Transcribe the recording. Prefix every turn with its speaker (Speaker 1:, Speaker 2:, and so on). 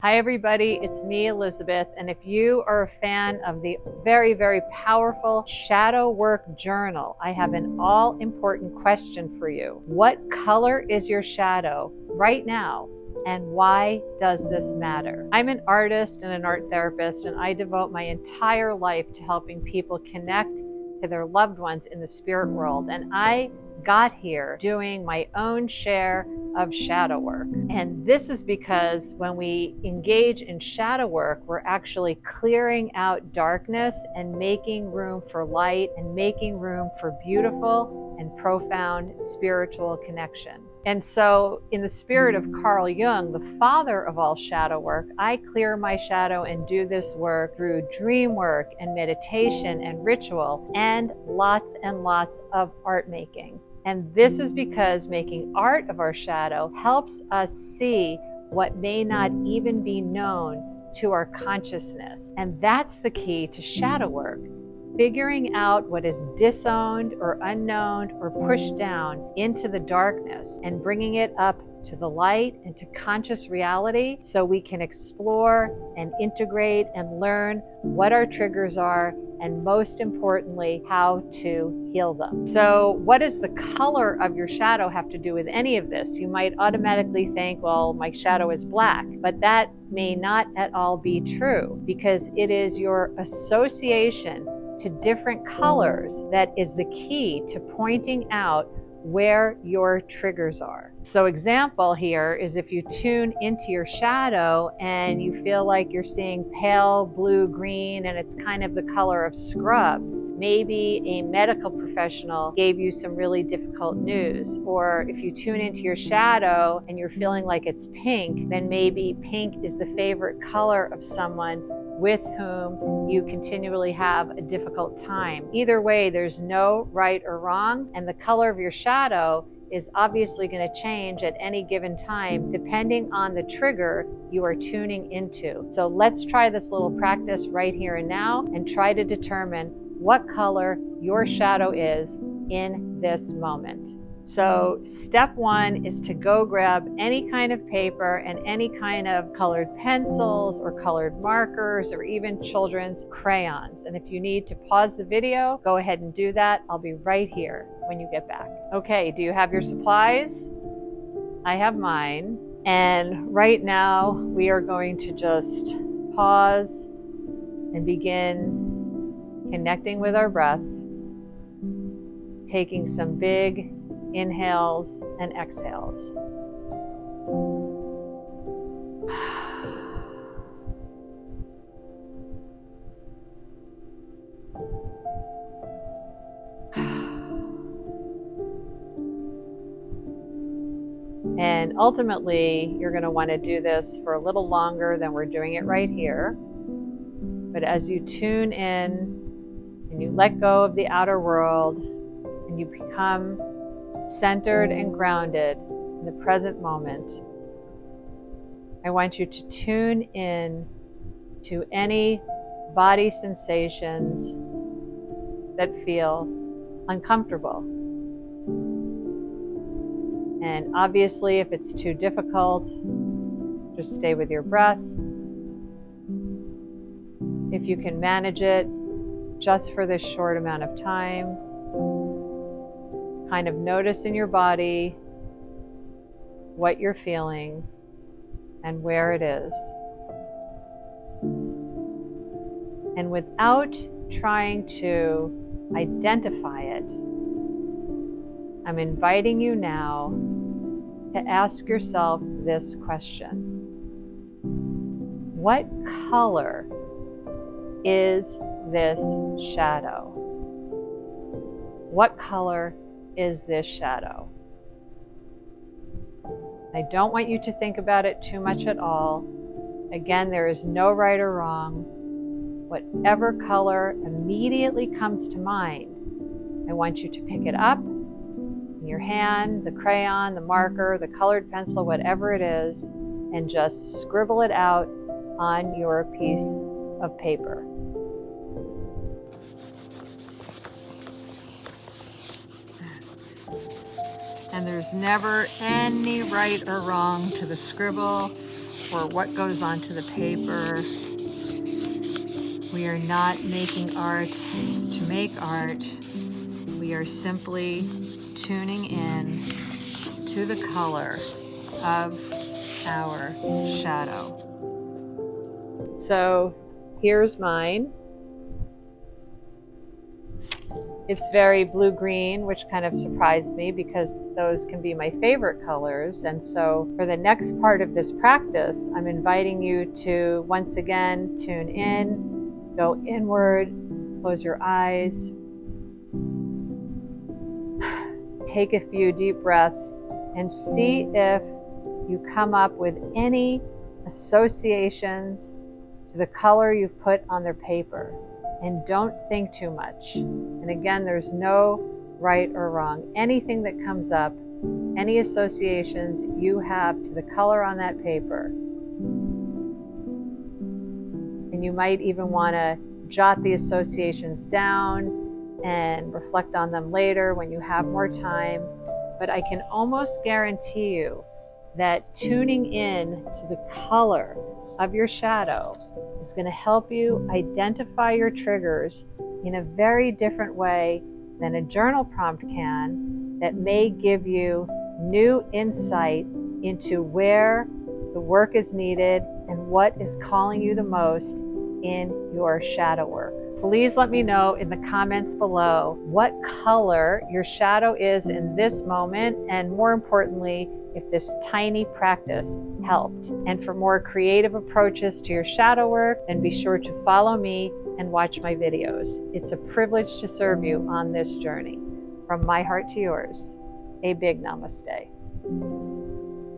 Speaker 1: Hi everybody, it's me, Elizabeth, and if you are a fan of the very, very powerful shadow work journal, I have an all-important question for you. What color is your shadow right now, and why does this matter? I'm an artist and an art therapist, and I devote my entire life to helping people connect to their loved ones in the spirit world, and I got here doing my own share of shadow work. And this is because when we engage in shadow work, we're actually clearing out darkness and making room for light and making room for beautiful and profound spiritual connection. And so, in the spirit of Carl Jung, the father of all shadow work, I clear my shadow and do this work through dream work and meditation and ritual and lots of art making. And this is because making art of our shadow helps us see what may not even be known to our consciousness. And that's the key to shadow work. Figuring out what is disowned or unknown or pushed down into the darkness and bringing it up to the light and to conscious reality so we can explore and integrate and learn what our triggers are and, most importantly, how to heal them. So what does the color of your shadow have to do with any of this? You might automatically think, well, my shadow is black, but that may not at all be true, because it is your association to different colors that is the key to pointing out where your triggers are. So example here is if you tune into your shadow and you feel like you're seeing pale blue green and it's kind of the color of scrubs, maybe a medical professional gave you some really difficult news. Or if you tune into your shadow and you're feeling like it's pink, then maybe pink is the favorite color of someone with whom you continually have a difficult time. Either way, there's no right or wrong, and the color of your shadow is obviously going to change at any given time depending on the trigger you are tuning into. So let's try this little practice right here and now and try to determine what color your shadow is in this moment. So step one is to go grab any kind of paper and any kind of colored pencils or colored markers or even children's crayons. And if you need to pause the video, go ahead and do that. I'll be right here when you get back. Okay, do you have your supplies? I have mine. And right now we are going to just pause and begin connecting with our breath, taking some big inhales and exhales. And ultimately, you're going to want to do this for a little longer than we're doing it right here. But as you tune in and you let go of the outer world and you become centered and grounded in the present moment, I want you to tune in to any body sensations that feel uncomfortable. And obviously, if it's too difficult, just stay with your breath. If you can manage it just for this short amount of time, kind of notice in your body what you're feeling and where it is. And without trying to identify it, I'm inviting you now to ask yourself this question. What color is this shadow? What color is this shadow? I don't want you to think about it too much at all. Again, there is no right or wrong. Whatever color immediately comes to mind, I want you to pick it up in your hand, the crayon, the marker, the colored pencil, whatever it is, and just scribble it out on your piece of paper. And there's never any right or wrong to the scribble for what goes onto the paper. We are not making art to make art. We are simply tuning in to the color of our shadow. So here's mine. It's very blue-green, which kind of surprised me because those can be my favorite colors. And so for the next part of this practice, I'm inviting you to once again tune in, go inward, close your eyes, take a few deep breaths, and see if you come up with any associations to the color you've put on their paper. And don't think too much. And again, there's no right or wrong. Anything that comes up, any associations you have to the color on that paper. And you might even want to jot the associations down and reflect on them later when you have more time. But I can almost guarantee you that tuning in to the color of your shadow is going to help you identify your triggers in a very different way than a journal prompt can, that may give you new insight into where the work is needed and what is calling you the most in your shadow work. Please let me know in the comments below what color your shadow is in this moment, and more importantly, if this tiny practice helped. And for more creative approaches to your shadow work, then be sure to follow me and watch my videos. It's a privilege to serve you on this journey. From my heart to yours, a big namaste.